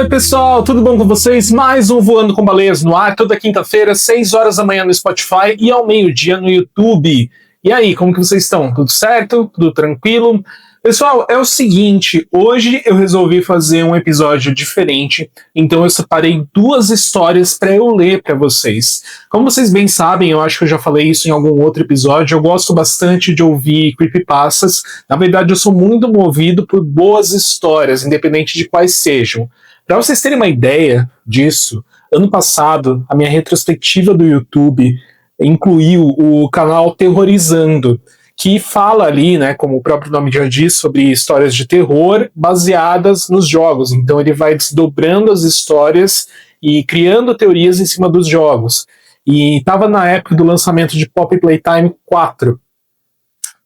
Oi pessoal, tudo bom com vocês? Mais um Voando com Baleias no ar, toda quinta-feira, 6 horas da manhã no Spotify e ao meio-dia no YouTube. E aí, como que vocês estão? Tudo certo? Tudo tranquilo? Pessoal, é o seguinte, hoje eu resolvi fazer um episódio diferente, então eu separei duas histórias para eu ler para vocês. Como vocês bem sabem, eu acho que eu já falei isso em algum outro episódio, eu gosto bastante de ouvir creepypastas. Na verdade, eu sou muito movido por boas histórias, independente de quais sejam. Para vocês terem uma ideia disso, ano passado, a minha retrospectiva do YouTube incluiu o canal Terrorizando, que fala ali, né, como o próprio nome já diz, sobre histórias de terror baseadas nos jogos. Então ele vai desdobrando as histórias e criando teorias em cima dos jogos. E estava na época do lançamento de Poppy Playtime 4.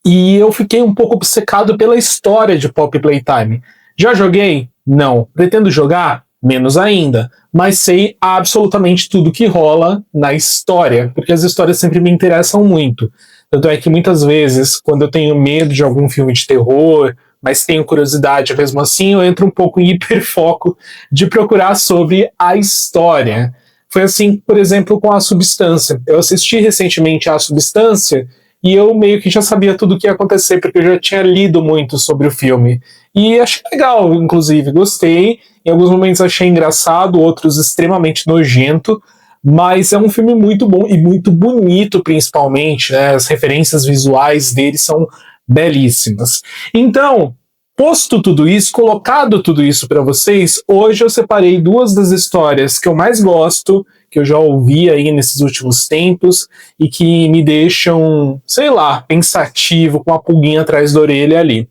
E eu fiquei um pouco obcecado pela história de Poppy Playtime. Já joguei? Não. Pretendo jogar? Menos ainda. Mas sei absolutamente tudo que rola na história, porque as histórias sempre me interessam muito. Tanto é que muitas vezes, quando eu tenho medo de algum filme de terror, mas tenho curiosidade mesmo assim, eu entro um pouco em hiperfoco de procurar sobre a história. Foi assim, por exemplo, com A Substância. Eu assisti recentemente A Substância e eu meio que já sabia tudo o que ia acontecer, porque eu já tinha lido muito sobre o filme. E achei legal, inclusive, gostei. Em alguns momentos achei engraçado, outros extremamente nojento. Mas é um filme muito bom e muito bonito, principalmente, né? As referências visuais dele são belíssimas. Então, posto tudo isso, colocado tudo isso para vocês, hoje eu separei duas das histórias que eu mais gosto, que eu já ouvi aí nesses últimos tempos e que me deixam, sei lá, pensativo, com a pulguinha atrás da orelha ali.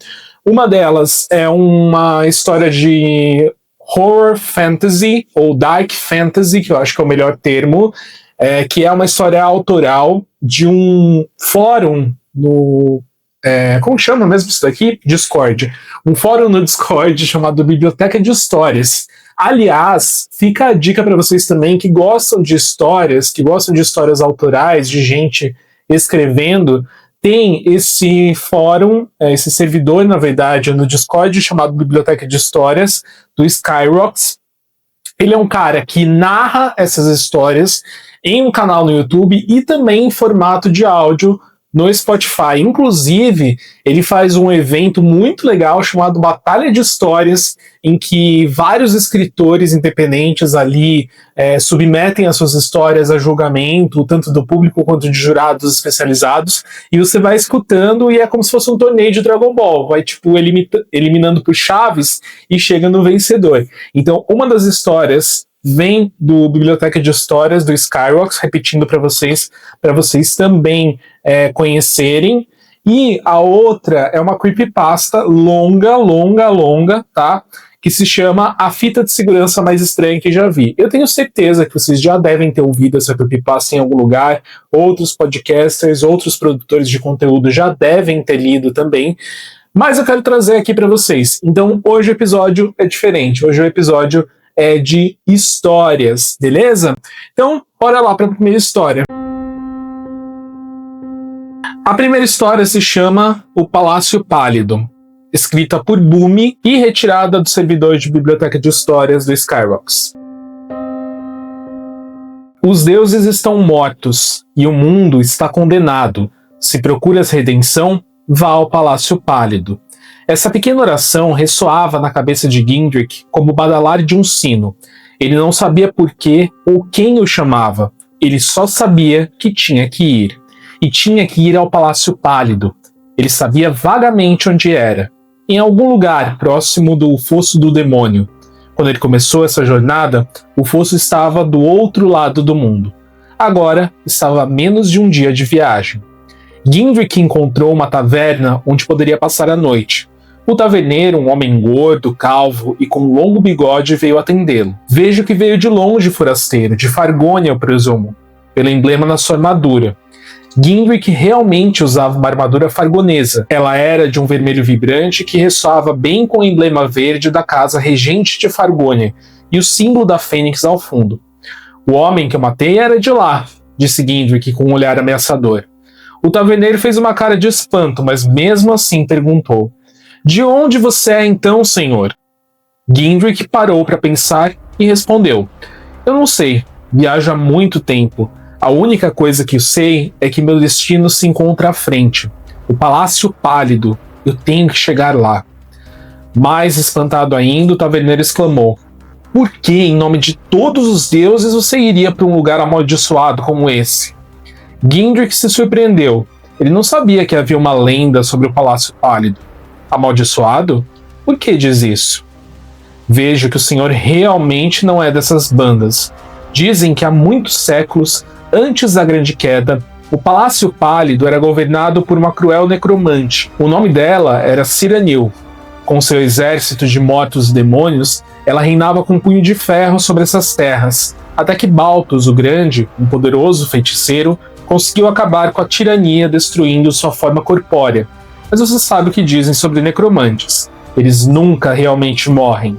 Uma delas é uma história de horror fantasy, ou dark fantasy, que eu acho que é o melhor termo, que é uma história autoral de um fórum no... como chama mesmo isso daqui? Discord. Um fórum no Discord chamado Biblioteca de Histórias. Aliás, fica a dica para vocês também que gostam de histórias, que gostam de histórias autorais, de gente escrevendo. Tem esse fórum, esse servidor, na verdade, no Discord, chamado Biblioteca de Histórias, do Skyrox. Ele é um cara que narra essas histórias em um canal no YouTube e também em formato de áudio no Spotify. Inclusive, ele faz um evento muito legal chamado Batalha de Histórias, em que vários escritores independentes ali submetem as suas histórias a julgamento, tanto do público quanto de jurados especializados, e você vai escutando e é como se fosse um torneio de Dragon Ball, vai tipo eliminando por chaves e chega no vencedor. Então, uma das histórias vem do Biblioteca de Histórias do Skyrox, repetindo para vocês também conhecerem. E a outra é uma creepypasta longa, tá? Que se chama A Fita de Segurança Mais Estranha que Já Vi. Eu tenho certeza que vocês já devem ter ouvido essa creepypasta em algum lugar, outros podcasters, outros produtores de conteúdo já devem ter lido também, mas eu quero trazer aqui para vocês. Então, hoje o episódio é diferente, hoje o episódio é de histórias, beleza? Então, bora lá para a primeira história. A primeira história se chama O Palácio Pálido, escrita por Bumi e retirada do servidor de Biblioteca de Histórias do Skyrox. Os deuses estão mortos e o mundo está condenado. Se procuras redenção, vá ao Palácio Pálido. Essa pequena oração ressoava na cabeça de Gindrick como o badalar de um sino. Ele não sabia por quê ou quem o chamava. Ele só sabia que tinha que ir. E tinha que ir ao Palácio Pálido. Ele sabia vagamente onde era. Em algum lugar próximo do Fosso do Demônio. Quando ele começou essa jornada, o fosso estava do outro lado do mundo. Agora estava a menos de um dia de viagem. Gindrick encontrou uma taverna onde poderia passar a noite. O taverneiro, um homem gordo, calvo e com um longo bigode, veio atendê-lo. Vejo que veio de longe, forasteiro, de Fargônia, eu presumo, pelo emblema na sua armadura. Gindrick realmente usava uma armadura fargonesa. Ela era de um vermelho vibrante que ressoava bem com o emblema verde da casa regente de Fargônia e o símbolo da fênix ao fundo. O homem que eu matei era de lá, disse Gindrick com um olhar ameaçador. O taverneiro fez uma cara de espanto, mas mesmo assim perguntou: De onde você é então, senhor? Gindrick parou para pensar e respondeu: eu não sei, viajo há muito tempo. A única coisa que eu sei é que meu destino se encontra à frente. O Palácio Pálido. Eu tenho que chegar lá. Mais espantado ainda, o taverneiro exclamou: por que, em nome de todos os deuses, você iria para um lugar amaldiçoado como esse? Gindrick se surpreendeu. Ele não sabia que havia uma lenda sobre o Palácio Pálido. Amaldiçoado? Por que diz isso? Vejo que o senhor realmente não é dessas bandas. Dizem que há muitos séculos, antes da Grande Queda, o Palácio Pálido era governado por uma cruel necromante. O nome dela era Cyraniil. Com seu exército de mortos e demônios, ela reinava com um punho de ferro sobre essas terras, até que Balthus o Grande, um poderoso feiticeiro, conseguiu acabar com a tirania destruindo sua forma corpórea. Mas você sabe o que dizem sobre necromantes. Eles nunca realmente morrem.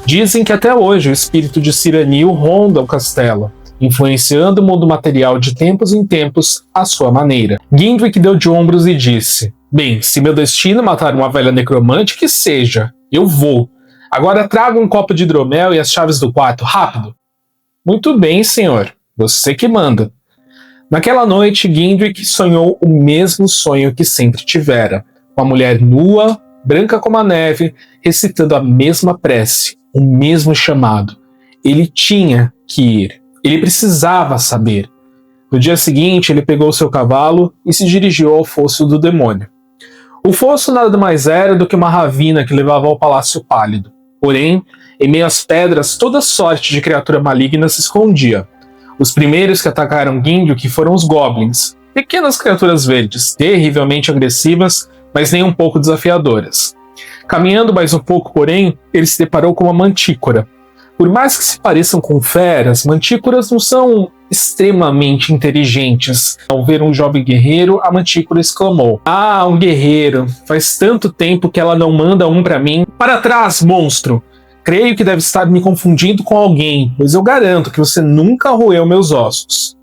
Dizem que até hoje o espírito de Cyraniil ronda o castelo, influenciando o mundo material de tempos em tempos à sua maneira. Gindrick deu de ombros e disse: bem, se meu destino é matar uma velha necromante, que seja. Eu vou. Agora traga um copo de hidromel e as chaves do quarto, rápido. Muito bem, senhor. Você que manda. Naquela noite, Gindrick sonhou o mesmo sonho que sempre tivera. Uma mulher nua, branca como a neve, recitando a mesma prece, o mesmo chamado. Ele tinha que ir. Ele precisava saber. No dia seguinte, ele pegou seu cavalo e se dirigiu ao Fosso do Demônio. O fosso nada mais era do que uma ravina que levava ao Palácio Pálido. Porém, em meio às pedras, toda sorte de criatura maligna se escondia. Os primeiros que atacaram Gindrick foram os Goblins, pequenas criaturas verdes, terrivelmente agressivas, mas nem um pouco desafiadoras. Caminhando mais um pouco, porém, ele se deparou com uma mantícora. Por mais que se pareçam com feras, mantícoras não são extremamente inteligentes. Ao ver um jovem guerreiro, a mantícora exclamou: ah, um guerreiro! Faz tanto tempo que ela não manda um pra mim. Para trás, monstro! Creio que deve estar me confundindo com alguém, pois eu garanto que você nunca roeu meus ossos.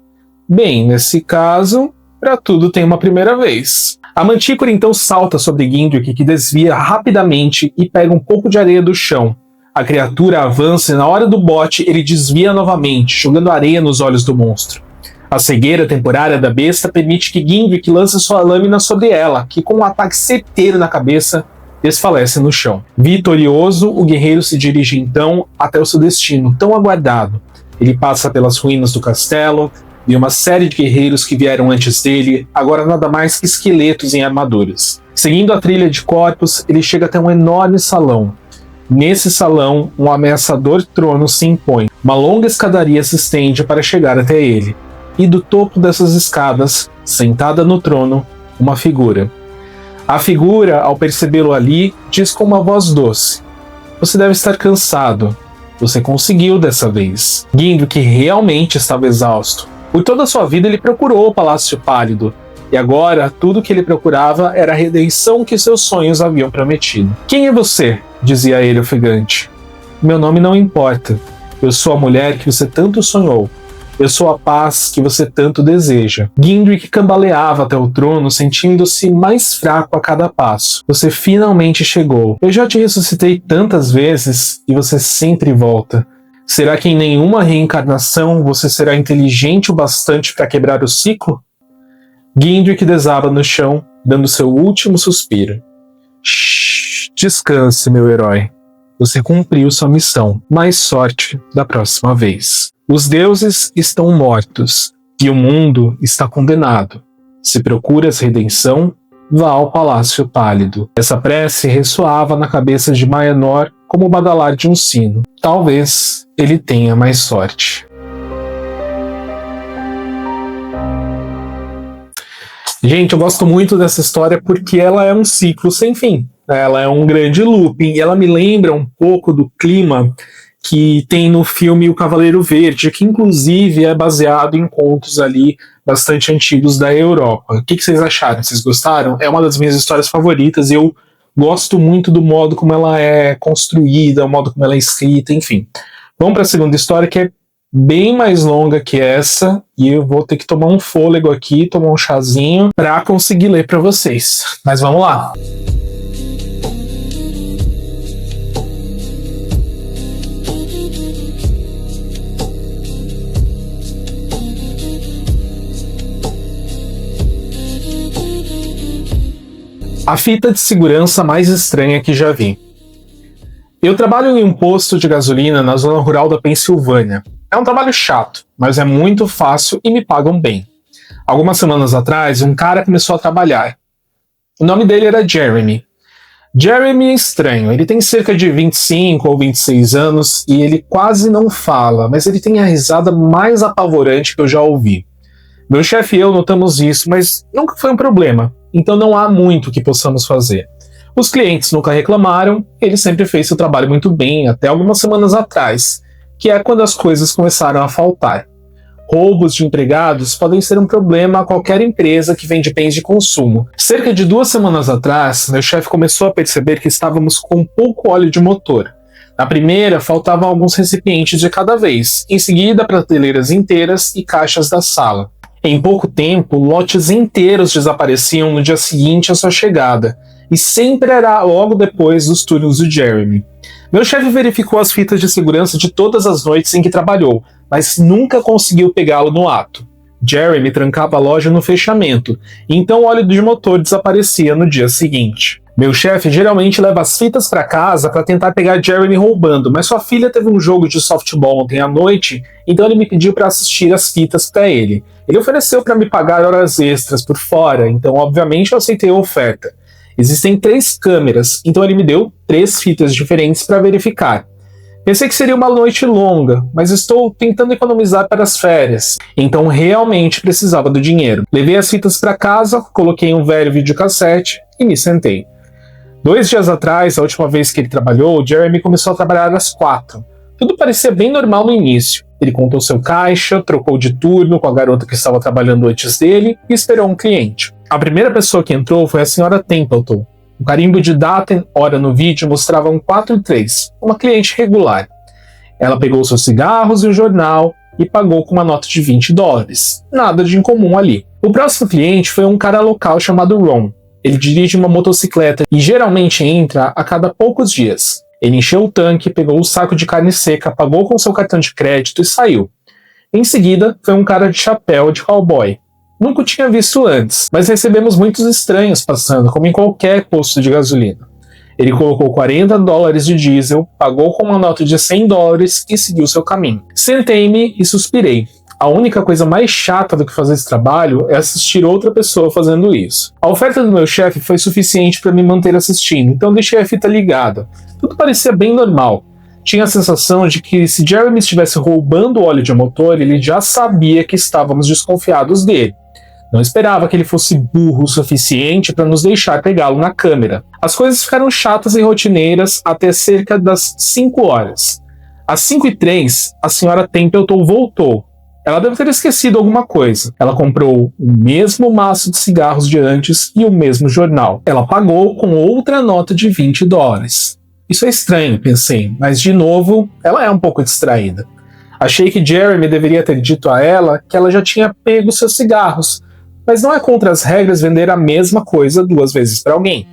Bem, nesse caso, para tudo tem uma primeira vez. A mantícora então salta sobre Gindrick, que desvia rapidamente e pega um pouco de areia do chão. A criatura avança e na hora do bote ele desvia novamente, jogando areia nos olhos do monstro. A cegueira temporária da besta permite que Gindrick lance sua lâmina sobre ela, que com um ataque certeiro na cabeça, desfalece no chão. Vitorioso, o guerreiro se dirige então até o seu destino, tão aguardado. Ele passa pelas ruínas do castelo, e uma série de guerreiros que vieram antes dele, agora nada mais que esqueletos em armaduras. Seguindo a trilha de corpos, ele chega até um enorme salão. Nesse salão, um ameaçador trono se impõe. Uma longa escadaria se estende para chegar até ele. E do topo dessas escadas, sentada no trono, uma figura. A figura, ao percebê-lo ali, diz com uma voz doce: você deve estar cansado. Você conseguiu dessa vez. Gindrick realmente estava exausto. Por toda a sua vida ele procurou o Palácio Pálido. E agora, tudo que ele procurava era a redenção que seus sonhos haviam prometido. Quem é você? Dizia ele ofegante. Meu nome não importa. Eu sou a mulher que você tanto sonhou. Eu sou a paz que você tanto deseja. Gindrick cambaleava até o trono, sentindo-se mais fraco a cada passo. Você finalmente chegou. Eu já te ressuscitei tantas vezes e você sempre volta. Será que em nenhuma reencarnação você será inteligente o bastante para quebrar o ciclo? Gindrick desaba no chão, dando seu último suspiro. Shhh, descanse, meu herói. Você cumpriu sua missão. Mais sorte da próxima vez. Os deuses estão mortos e o mundo está condenado. Se procuras redenção, vá ao Palácio Pálido. Essa prece ressoava na cabeça de Maenor como o badalar de um sino. Talvez ele tenha mais sorte. Gente, eu gosto muito dessa história porque ela é um ciclo sem fim. Ela é um grande looping e ela me lembra um pouco do clima que tem no filme O Cavaleiro Verde, que inclusive é baseado em contos ali bastante antigos da Europa. O que vocês acharam? Vocês gostaram? É uma das minhas histórias favoritas e eu gosto muito do modo como ela é construída, o modo como ela é escrita, enfim. Vamos para a segunda história, que é bem mais longa que essa, e eu vou ter que tomar um fôlego aqui, tomar um chazinho para conseguir ler para vocês. Mas vamos lá! A fita de segurança mais estranha que já vi. Eu trabalho em um posto de gasolina na zona rural da Pensilvânia. É um trabalho chato, mas é muito fácil e me pagam bem. Algumas semanas atrás, um cara começou a trabalhar. O nome dele era Jeremy. Jeremy é estranho, ele tem cerca de 25 ou 26 anos e ele quase não fala, mas ele tem a risada mais apavorante que eu já ouvi. Meu chefe e eu notamos isso, mas nunca foi um problema, então não há muito que possamos fazer. Os clientes nunca reclamaram, ele sempre fez seu trabalho muito bem, até algumas semanas atrás, que é quando as coisas começaram a faltar. Roubos de empregados podem ser um problema a qualquer empresa que vende bens de consumo. Cerca de 2 semanas atrás, meu chefe começou a perceber que estávamos com pouco óleo de motor. Na primeira, faltavam alguns recipientes de cada vez, em seguida prateleiras inteiras e caixas da sala. Em pouco tempo, lotes inteiros desapareciam no dia seguinte à sua chegada, e sempre era logo depois dos turnos do Jeremy. Meu chefe verificou as fitas de segurança de todas as noites em que trabalhou, mas nunca conseguiu pegá-lo no ato. Jeremy trancava a loja no fechamento, e então o óleo de motor desaparecia no dia seguinte. Meu chefe geralmente leva as fitas para casa para tentar pegar Jeremy roubando, mas sua filha teve um jogo de softball ontem à noite, então ele me pediu para assistir as fitas para ele. Ele ofereceu para me pagar horas extras por fora, então obviamente eu aceitei a oferta. Existem 3 câmeras, então ele me deu 3 fitas diferentes para verificar. Pensei que seria uma noite longa, mas estou tentando economizar para as férias, então realmente precisava do dinheiro. Levei as fitas para casa, coloquei um velho videocassete e me sentei. 2 dias atrás, a última vez que ele trabalhou, Jeremy começou a trabalhar às 4. Tudo parecia bem normal no início. Ele contou seu caixa, trocou de turno com a garota que estava trabalhando antes dele e esperou um cliente. A primeira pessoa que entrou foi a senhora Templeton. O carimbo de data e hora no vídeo mostrava um 4-3, uma cliente regular. Ela pegou seus cigarros e o jornal e pagou com uma nota de $20. Nada de incomum ali. O próximo cliente foi um cara local chamado Ron. Ele dirige uma motocicleta e geralmente entra a cada poucos dias. Ele encheu o tanque, pegou o saco de carne seca, pagou com seu cartão de crédito e saiu. Em seguida, foi um cara de chapéu de cowboy. Nunca o tinha visto antes, mas recebemos muitos estranhos passando, como em qualquer posto de gasolina. Ele colocou $40 de diesel, pagou com uma nota de $100 e seguiu seu caminho. Sentei-me e suspirei. A única coisa mais chata do que fazer esse trabalho é assistir outra pessoa fazendo isso. A oferta do meu chefe foi suficiente para me manter assistindo, então deixei a fita ligada. Tudo parecia bem normal. Tinha a sensação de que se Jeremy estivesse roubando o óleo de motor, ele já sabia que estávamos desconfiados dele. Não esperava que ele fosse burro o suficiente para nos deixar pegá-lo na câmera. As coisas ficaram chatas e rotineiras até cerca das 5 horas. Às 5h03, a senhora Templeton voltou. Ela deve ter esquecido alguma coisa. Ela comprou o mesmo maço de cigarros de antes e o mesmo jornal. Ela pagou com outra nota de $20. Isso é estranho, pensei, mas de novo, ela é um pouco distraída. Achei que Jeremy deveria ter dito a ela que ela já tinha pego seus cigarros, mas não é contra as regras vender a mesma coisa 2 vezes para alguém.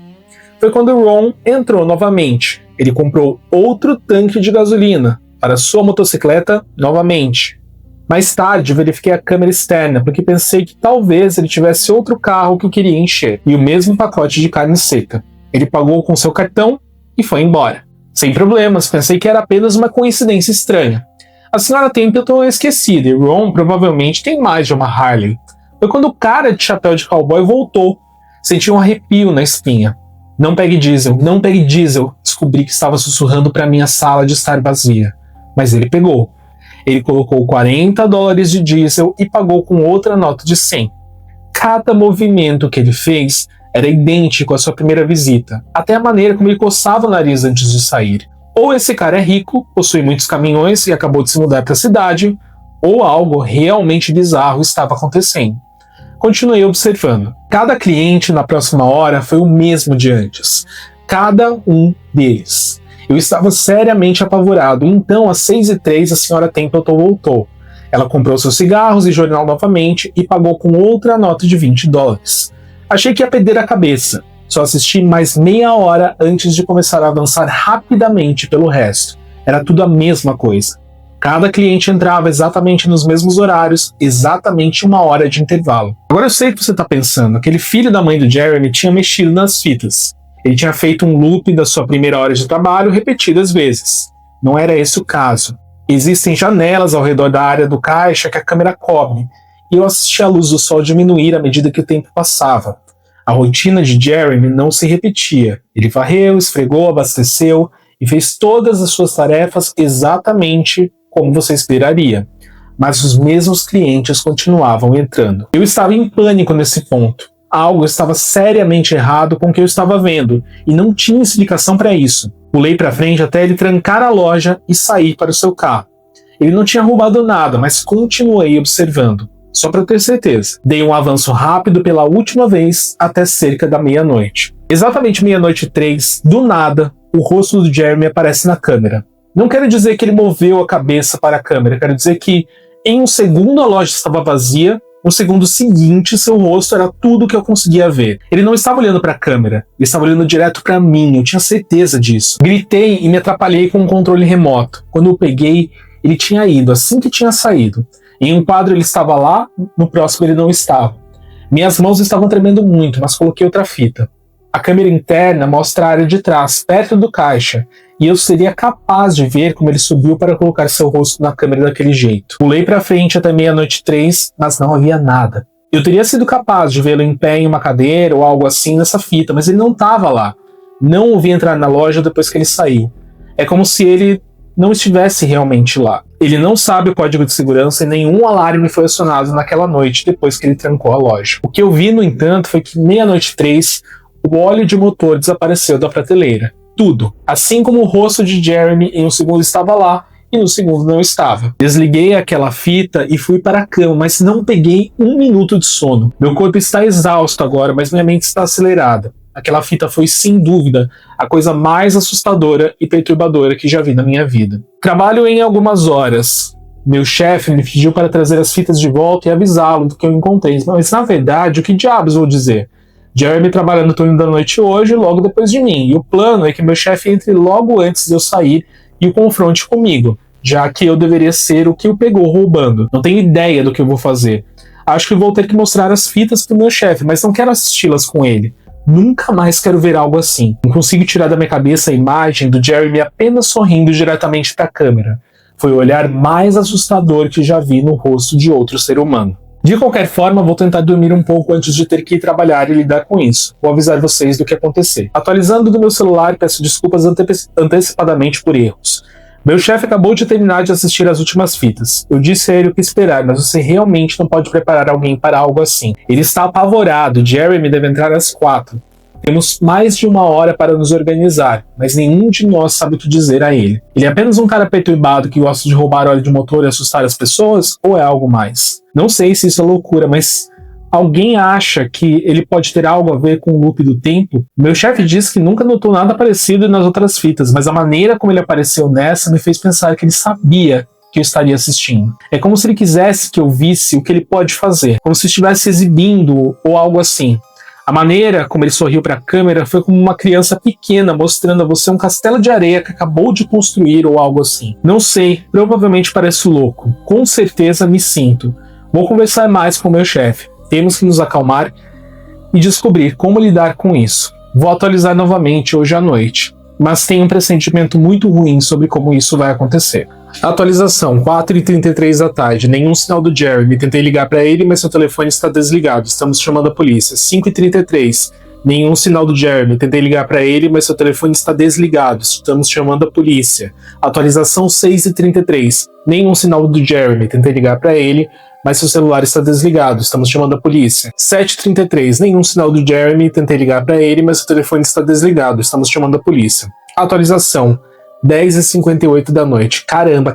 Foi quando Ron entrou novamente. Ele comprou outro tanque de gasolina para sua motocicleta novamente. Mais tarde, verifiquei a câmera externa, porque pensei que talvez ele tivesse outro carro que queria encher, e o mesmo pacote de carne seca. Ele pagou com seu cartão e foi embora. Sem problemas, pensei que era apenas uma coincidência estranha. A senhora Templeton é esquecida, e Ron provavelmente tem mais de uma Harley. Foi quando o cara de chapéu de cowboy voltou. Senti um arrepio na espinha. Não pegue diesel, não pegue diesel. Descobri que estava sussurrando para minha sala de estar vazia. Mas ele pegou. Ele colocou $40 de diesel e pagou com outra nota de 100. Cada movimento que ele fez era idêntico à sua primeira visita, até a maneira como ele coçava o nariz antes de sair. Ou esse cara é rico, possui muitos caminhões e acabou de se mudar para a cidade, ou algo realmente bizarro estava acontecendo. Continuei observando. Cada cliente na próxima hora foi o mesmo de antes. Cada um deles. Eu estava seriamente apavorado, então às 6h03 a senhora Templeton voltou. Ela comprou seus cigarros e jornal novamente e pagou com outra nota de $20. Achei que ia perder a cabeça. Só assisti mais meia hora antes de começar a avançar rapidamente pelo resto. Era tudo a mesma coisa. Cada cliente entrava exatamente nos mesmos horários, exatamente 1 hora de intervalo. Agora eu sei que você está pensando, aquele filho da mãe do Jeremy tinha mexido nas fitas. Ele tinha feito um loop da sua primeira hora de trabalho repetidas vezes. Não era esse o caso. Existem janelas ao redor da área do caixa que a câmera cobre, e eu assisti a luz do sol diminuir à medida que o tempo passava. A rotina de Jeremy não se repetia. Ele varreu, esfregou, abasteceu e fez todas as suas tarefas exatamente como você esperaria. Mas os mesmos clientes continuavam entrando. Eu estava em pânico nesse ponto. Algo estava seriamente errado com o que eu estava vendo, e não tinha explicação para isso. Pulei para frente até ele trancar a loja e sair para o seu carro. Ele não tinha roubado nada, mas continuei observando, só para ter certeza. Dei um avanço rápido pela última vez até cerca da meia-noite. Exatamente meia-noite e 3, do nada, o rosto do Jeremy aparece na câmera. Não quero dizer que ele moveu a cabeça para a câmera, quero dizer que em um segundo a loja estava vazia, no segundo seguinte seu rosto era tudo que eu conseguia ver. Ele não estava olhando para a câmera, ele estava olhando direto para mim, eu tinha certeza disso. Gritei e me atrapalhei com o controle remoto. Quando eu peguei, ele tinha ido, assim que tinha saído. Em um quadro ele estava lá, no próximo ele não estava. Minhas mãos estavam tremendo muito, mas coloquei outra fita. A câmera interna mostra a área de trás, perto do caixa, e eu seria capaz de ver como ele subiu para colocar seu rosto na câmera daquele jeito. Pulei para frente até meia-noite 3, mas não havia nada. Eu teria sido capaz de vê-lo em pé em uma cadeira ou algo assim nessa fita, mas ele não estava lá. Não o vi entrar na loja depois que ele saiu. É como se ele não estivesse realmente lá. Ele não sabe o código de segurança e nenhum alarme foi acionado naquela noite depois que ele trancou a loja. O que eu vi, no entanto, foi que meia-noite 3, o óleo de motor desapareceu da prateleira. Tudo. Assim como o rosto de Jeremy em um segundo estava lá e no segundo não estava. Desliguei aquela fita e fui para a cama, mas não peguei 1 minuto de sono. Meu corpo está exausto agora, mas minha mente está acelerada. Aquela fita foi, sem dúvida, a coisa mais assustadora e perturbadora que já vi na minha vida. Trabalho em algumas horas. Meu chefe me pediu para trazer as fitas de volta e avisá-lo do que eu encontrei. Mas, na verdade, o que diabos vou dizer? Jeremy trabalha no turno da noite hoje, logo depois de mim. E o plano é que meu chefe entre logo antes de eu sair e o confronte comigo, já que eu deveria ser o que o pegou roubando. Não tenho ideia do que eu vou fazer. Acho que vou ter que mostrar as fitas para o meu chefe, mas não quero assisti-las com ele. Nunca mais quero ver algo assim. Não consigo tirar da minha cabeça a imagem do Jeremy apenas sorrindo diretamente para a câmera. Foi o olhar mais assustador que já vi no rosto de outro ser humano. De qualquer forma, vou tentar dormir um pouco antes de ter que ir trabalhar e lidar com isso. Vou avisar vocês do que acontecer. Atualizando do meu celular, peço desculpas antecipadamente por erros. Meu chefe acabou de terminar de assistir as últimas fitas. Eu disse a ele o que esperar, mas você realmente não pode preparar alguém para algo assim. Ele está apavorado. Jeremy deve entrar às 4. Temos mais de 1 hora para nos organizar, mas nenhum de nós sabe o que dizer a ele. Ele é apenas um cara perturbado que gosta de roubar óleo de motor e assustar as pessoas, ou é algo mais? Não sei se isso é loucura, mas alguém acha que ele pode ter algo a ver com o loop do tempo? Meu chefe disse que nunca notou nada parecido nas outras fitas, mas a maneira como ele apareceu nessa me fez pensar que ele sabia que eu estaria assistindo. É como se ele quisesse que eu visse o que ele pode fazer, como se estivesse exibindo ou algo assim. A maneira como ele sorriu para a câmera foi como uma criança pequena mostrando a você um castelo de areia que acabou de construir ou algo assim. Não sei, provavelmente pareço louco. Com certeza me sinto. Vou conversar mais com o meu chefe. Temos que nos acalmar e descobrir como lidar com isso. Vou atualizar novamente hoje à noite, mas tenho um pressentimento muito ruim sobre como isso vai acontecer. Atualização, 4h33 da tarde, nenhum sinal do Jeremy, tentei ligar para ele, mas seu telefone está desligado, estamos chamando a polícia. 5h33, nenhum sinal do Jeremy, tentei ligar para ele, mas seu telefone está desligado, estamos chamando a polícia. Atualização 6h33, nenhum sinal do Jeremy, tentei ligar para ele, mas seu celular está desligado, estamos chamando a polícia. 7h33, nenhum sinal do Jeremy, tentei ligar para ele, mas seu telefone está desligado, estamos chamando a polícia. Atualização, 10h58 da noite. Caramba.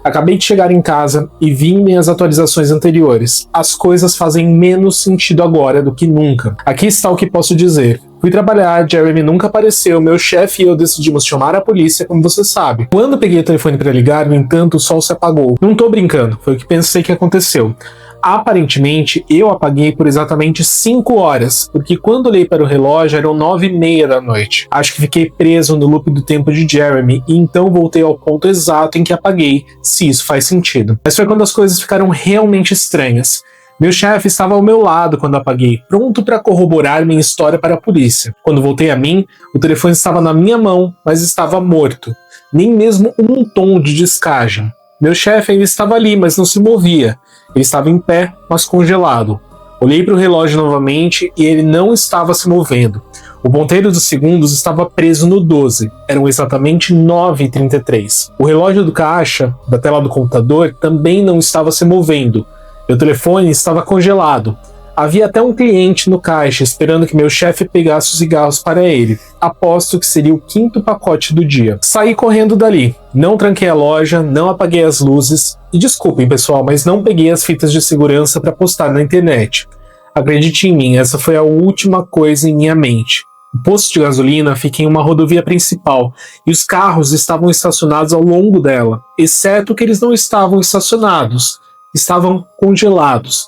Acabei de chegar em casa e vi minhas atualizações anteriores. As coisas fazem menos sentido agora do que nunca. Aqui está o que posso dizer. Fui trabalhar, Jeremy nunca apareceu, meu chefe e eu decidimos chamar a polícia, como você sabe. Quando peguei o telefone para ligar, no entanto, o sol se apagou. Não tô brincando, foi o que pensei que aconteceu. Aparentemente, eu apaguei por exatamente 5 horas, porque quando olhei para o relógio eram 9h30 da noite. Acho que fiquei preso no loop do tempo de Jeremy e então voltei ao ponto exato em que apaguei, se isso faz sentido. Mas foi quando as coisas ficaram realmente estranhas. Meu chefe estava ao meu lado quando apaguei, pronto para corroborar minha história para a polícia. Quando voltei a mim, o telefone estava na minha mão, mas estava morto. Nem mesmo um tom de descagem. Meu chefe ainda estava ali, mas não se movia. Ele estava em pé, mas congelado. Olhei para o relógio novamente e ele não estava se movendo. O ponteiro dos segundos estava preso no 12. Eram exatamente 9h33. O relógio do caixa, da tela do computador, também não estava se movendo. Meu telefone estava congelado. Havia até um cliente no caixa esperando que meu chefe pegasse os cigarros para ele. Aposto que seria o 5º pacote do dia. Saí correndo dali. Não tranquei a loja, não apaguei as luzes. E desculpem, pessoal, mas não peguei as fitas de segurança para postar na internet. Acredite em mim, essa foi a última coisa em minha mente. O posto de gasolina fica em uma rodovia principal e os carros estavam estacionados ao longo dela, exceto que eles não estavam estacionados, estavam congelados.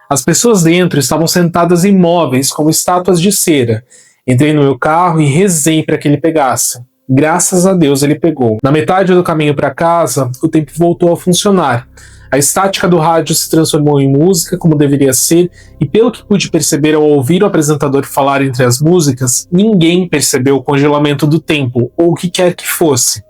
As pessoas dentro estavam sentadas imóveis como estátuas de cera. Entrei no meu carro e rezei para que ele pegasse. Graças a Deus ele pegou. Na metade do caminho para casa, o tempo voltou a funcionar. A estática do rádio se transformou em música, como deveria ser, e pelo que pude perceber ao ouvir o apresentador falar entre as músicas, ninguém percebeu o congelamento do tempo, ou o que quer que fosse.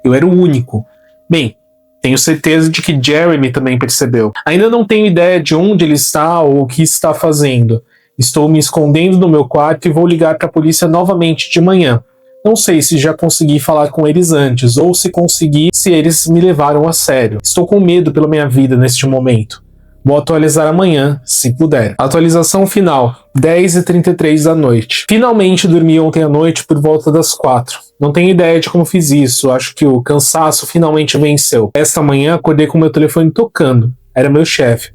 Eu era o único. Bem, tenho certeza de que Jeremy também percebeu. Ainda não tenho ideia de onde ele está ou o que está fazendo. Estou me escondendo no meu quarto e vou ligar para a polícia novamente de manhã. Não sei se já consegui falar com eles antes, ou se consegui, se eles me levaram a sério. Estou com medo pela minha vida neste momento. Vou atualizar amanhã, se puder. Atualização final, 10h33 da noite. Finalmente dormi ontem à noite por volta das 4. Não tenho ideia de como fiz isso, acho que o cansaço finalmente venceu. Esta manhã acordei com meu telefone tocando. Era meu chefe.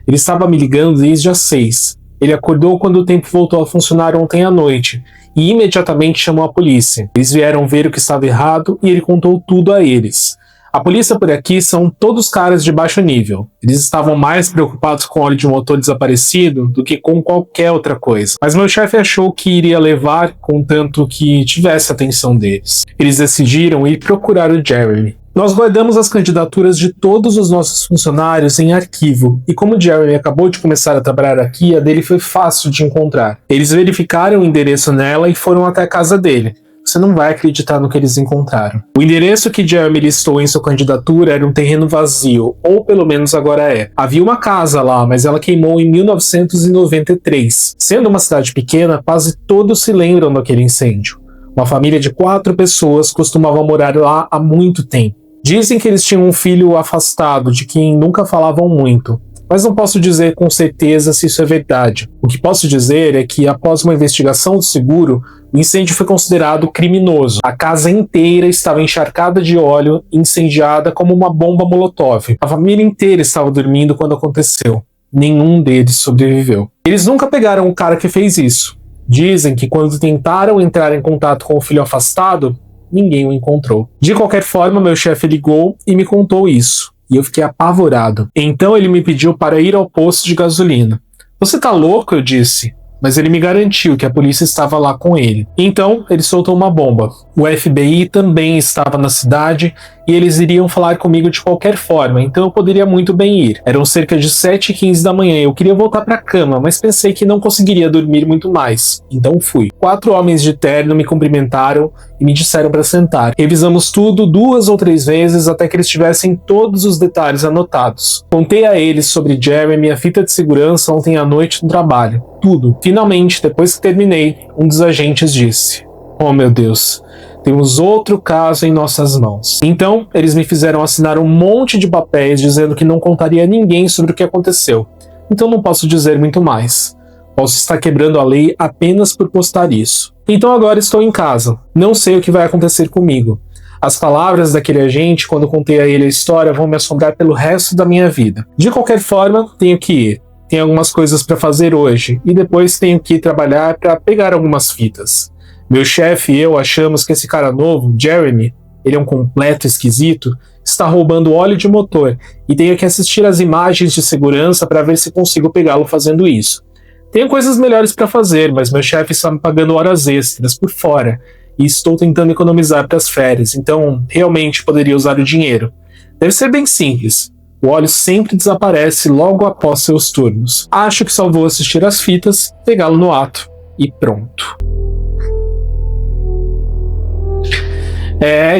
Ele estava me ligando desde as 6. Ele acordou quando o tempo voltou a funcionar ontem à noite e imediatamente chamou a polícia. Eles vieram ver o que estava errado e ele contou tudo a eles. A polícia por aqui são todos caras de baixo nível. Eles estavam mais preocupados com óleo de motor desaparecido do que com qualquer outra coisa. Mas meu chefe achou que iria levar, contanto que tivesse a atenção deles. Eles decidiram ir procurar o Jeremy. Nós guardamos as candidaturas de todos os nossos funcionários em arquivo, e como o Jeremy acabou de começar a trabalhar aqui, a dele foi fácil de encontrar. Eles verificaram o endereço nela e foram até a casa dele. Você não vai acreditar no que eles encontraram. O endereço que Jeremy listou em sua candidatura era um terreno vazio, ou pelo menos agora é. Havia uma casa lá, mas ela queimou em 1993. Sendo uma cidade pequena, quase todos se lembram daquele incêndio. Uma família de 4 pessoas costumava morar lá há muito tempo. Dizem que eles tinham um filho afastado, de quem nunca falavam muito. Mas não posso dizer com certeza se isso é verdade. O que posso dizer é que, após uma investigação do seguro, o incêndio foi considerado criminoso. A casa inteira estava encharcada de óleo e incendiada como uma bomba molotov. A família inteira estava dormindo quando aconteceu. Nenhum deles sobreviveu. Eles nunca pegaram o cara que fez isso. Dizem que quando tentaram entrar em contato com o filho afastado, ninguém o encontrou. De qualquer forma, meu chefe ligou e me contou isso. E eu fiquei apavorado. Então ele me pediu para ir ao posto de gasolina. Você tá louco? Eu disse. Mas ele me garantiu que a polícia estava lá com ele. Então, ele soltou uma bomba. O FBI também estava na cidade e eles iriam falar comigo de qualquer forma, então eu poderia muito bem ir. Eram cerca de 7h15 da manhã, eu queria voltar para a cama, mas pensei que não conseguiria dormir muito mais. Então fui. 4 homens de terno me cumprimentaram e me disseram para sentar. Revisamos tudo 2 ou 3 vezes até que eles tivessem todos os detalhes anotados. Contei a eles sobre Jeremy e a fita de segurança ontem à noite no trabalho. Tudo. Finalmente, depois que terminei, um dos agentes disse: "Oh meu Deus, temos outro caso em nossas mãos." Então, eles me fizeram assinar um monte de papéis dizendo que não contaria a ninguém sobre o que aconteceu. Então não posso dizer muito mais. Posso estar quebrando a lei apenas por postar isso. Então agora estou em casa. Não sei o que vai acontecer comigo. As palavras daquele agente, quando contei a ele a história, vão me assombrar pelo resto da minha vida. De qualquer forma, tenho que ir. Tenho algumas coisas para fazer hoje, e depois tenho que ir trabalhar para pegar algumas fitas. Meu chefe e eu achamos que esse cara novo, Jeremy, ele é um completo esquisito, está roubando óleo de motor e tenho que assistir as imagens de segurança para ver se consigo pegá-lo fazendo isso. Tenho coisas melhores para fazer, mas meu chefe está me pagando horas extras por fora e estou tentando economizar para as férias, então realmente poderia usar o dinheiro. Deve ser bem simples. O óleo sempre desaparece logo após seus turnos. Acho que só vou assistir as fitas, pegá-lo no ato e pronto.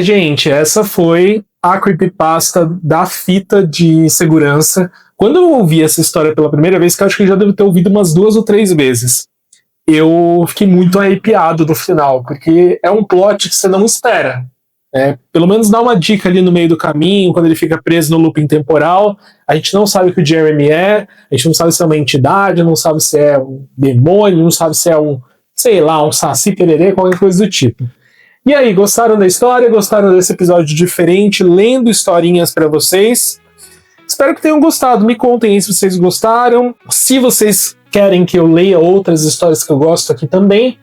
Gente, essa foi a creepypasta da fita de segurança. Quando eu ouvi essa história pela primeira vez, que eu acho que eu já devo ter ouvido umas 2 ou 3 vezes, eu fiquei muito arrepiado no final, porque é um plot que você não espera. Pelo menos dá uma dica ali no meio do caminho, quando ele fica preso no looping temporal. A gente não sabe o que o Jeremy é, a gente não sabe se é uma entidade, não sabe se é um demônio, não sabe se é um, sei lá, um saci pererê, qualquer coisa do tipo. E aí, gostaram da história? Gostaram desse episódio diferente, lendo historinhas pra vocês? Espero que tenham gostado. Me contem aí se vocês gostaram, se vocês querem que eu leia outras histórias que eu gosto aqui também.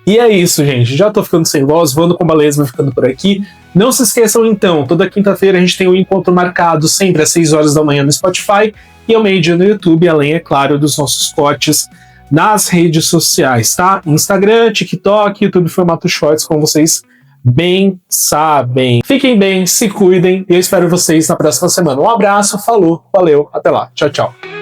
E é isso, gente. Já tô ficando sem voz, Voando com Baleias vai ficando por aqui. Não se esqueçam, então, toda quinta-feira a gente tem um encontro marcado sempre às 6 horas da manhã no Spotify e ao meio-dia no YouTube, além, é claro, dos nossos cortes nas redes sociais, tá? Instagram, TikTok, YouTube formato Shorts, como vocês bem sabem. Fiquem bem, se cuidem e eu espero vocês na próxima semana. Um abraço, falou, valeu, até lá. Tchau, tchau.